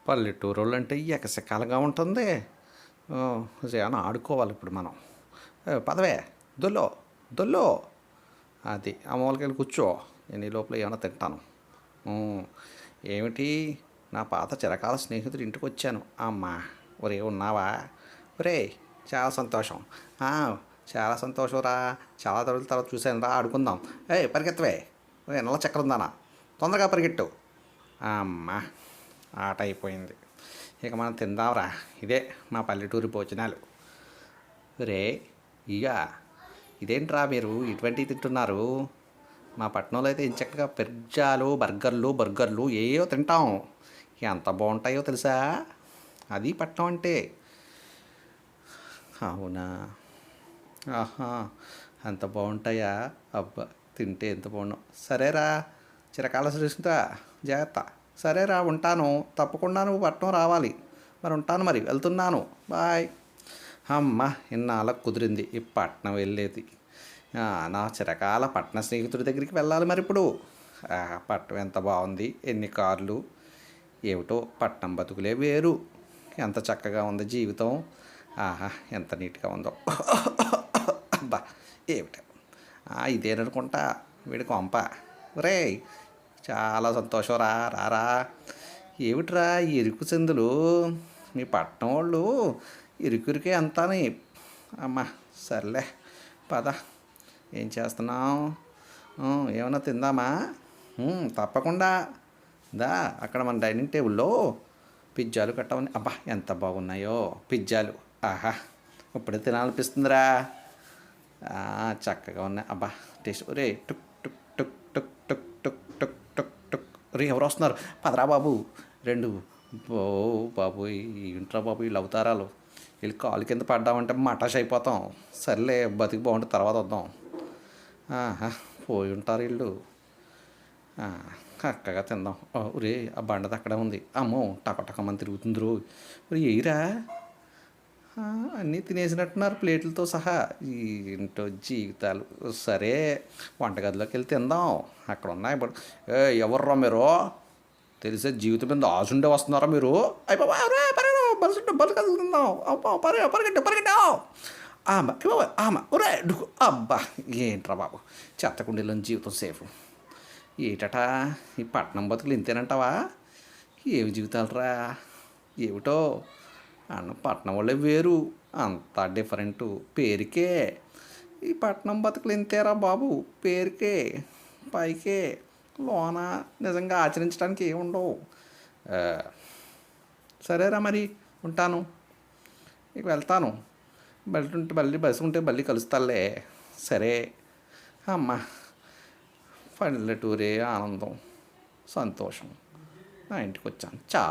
పల్లెటూరోళ్ళు అంటే ఎకసెక్కాలుగా ఉంటుంది. ఏమన్నా ఆడుకోవాలి ఇప్పుడు మనం. పదవే, దొల్లో దొల్లో. అది ఆ మూలకెళ్ళి కూర్చో. నేను ఈ లోపల ఏమైనా తింటాను. ఉమ్, ఏమిటి, నా పాత చిరకాల స్నేహితుడు ఇంటికి వచ్చాను. అమ్మా, ఒరే ఉన్నావా? ఒరే, చాలా సంతోషం. ఆ, చాలా సంతోషం రా. చాలా రోజుల తర్వాత చూశాను రా, ఆడుకుందాం. పరిగెత్తవే. నల్ల చక్రం ఉందానా, తొందరగా పరిగెట్టు. అమ్మా, ఆట అయిపోయింది. ఇక మనం తిందాంరా. ఇదే మా పల్లెటూరి భోజనాలు. రే, ఇక ఇదేంట్రా మీరు ఇటువంటివి తింటున్నారు? మా పట్టణంలో అయితే ఇంచక్కగా పిజ్జాలు బర్గర్లు ఏయో తింటాం. ఎంత బాగుంటాయో తెలుసా? అది పట్టణం అంటే. అవునా? ఆహా, అంత బాగుంటాయా? అబ్బా, తింటే ఎంత బాగున్నావు. సరేరా, చిరకాల శ్రేష్ఠ, జాగ్రత్త. సరేరా, ఉంటాను. తప్పకుండా నువ్వు పట్నం రావాలి. మరి ఉంటాను, మరి వెళ్తున్నాను. బాయ్. అమ్మ, ఇన్నాళ్ళకు కుదిరింది ఈ పట్నం వెళ్ళేది. నా చిరకాల పట్న స్నేహితుడి దగ్గరికి వెళ్ళాలి మరి ఇప్పుడు. పట్నం ఎంత బాగుంది, ఎన్ని కార్లు. ఏమిటో పట్నం బతుకులే వేరు. ఎంత చక్కగా ఉంది జీవితం. ఆహా, ఎంత నీట్గా ఉందో. అబ్బా, ఏమిటో ఇదేననుకుంటా వీడి కొంప. రే, చాలా సంతోషం రా, రారా. ఏమిట్రా ఈ ఇరుకు సందులు? మీ పట్నం వాళ్ళు ఇరుకిరికే అంతాని. అమ్మా, సర్లే, పద. ఏం చేస్తున్నావు? ఏమన్నా తిందామా? తప్పకుండా. దా, అక్కడ మన డైనింగ్ టేబుల్లో పిజ్జాలు కట్ట ఉన్నాయి. అబ్బా, ఎంత బాగున్నాయో పిజ్జాలు. ఆహా, ఇప్పుడే తినాలనిపిస్తుందిరా. చక్కగా ఉన్నాయి. అబ్బా, టేస్ట్. ఒరే, టుక్ టుక్ టుక్ టుక్ టుక్ టుక్ టుక్ టుక్ టుక్. ఒరే, ఎవరు వస్తున్నారు? పదరా బాబు. రెండు. ఓ బాబు, ఇంట్రా బాబు, వీళ్ళు అవతారాలు. వీళ్ళు కాలు కింద పడ్డామంటే మటాష్ అయిపోతాం. సర్లే, బతికి బాగుంటుంది, తర్వాత వద్దాం. పోయి ఉంటారు వీళ్ళు. చక్కగా తిందాం. ఒరే, ఆ బండది అక్కడే ఉంది. అమ్మో, టకటకమని తిరుగుతుందిరో. ఒరే, ఎయిరా. అన్నీ తినేసినట్టున్నారు ప్లేట్లతో సహా. ఏంటో జీవితాలు. సరే, వంటగదిలోకి వెళ్ళి తిందాం. అక్కడ ఉన్నాయి. ఎవర్రా మీరు? తెలిసే జీవితం మీద ఆశుండే వస్తున్నారా మీరు? అయిపోయి బతుకలు తిందాం. పరిగెట్టు పరిగెట్టు. ఒరే, అబ్బా, ఏంట్రా బాబు, చెత్తకుండీలోని జీవితం సేఫ్. ఏటట ఈ పట్నం బతుకులు ఇంతేనంటావా? ఏమి జీవితాలు రా, ఏమిటో. పట్నం వాళ్ళే వేరు, అంతా డిఫరెంటు. పేరుకే ఈ పట్నం బతుకులు ఇంతేరా బాబు, పేరుకే. పైకే, లోన నిజంగా ఆచరించడానికి ఏముండవు. సరేరా, మరి ఉంటాను. ఇక వెళ్తాను. బస్సు ఉంటే మళ్ళీ కలుస్తాలే. సరే. అమ్మ, పల్లెటూరే ఆనందం, సంతోషం. నా ఇంటికి వచ్చాను. చాలా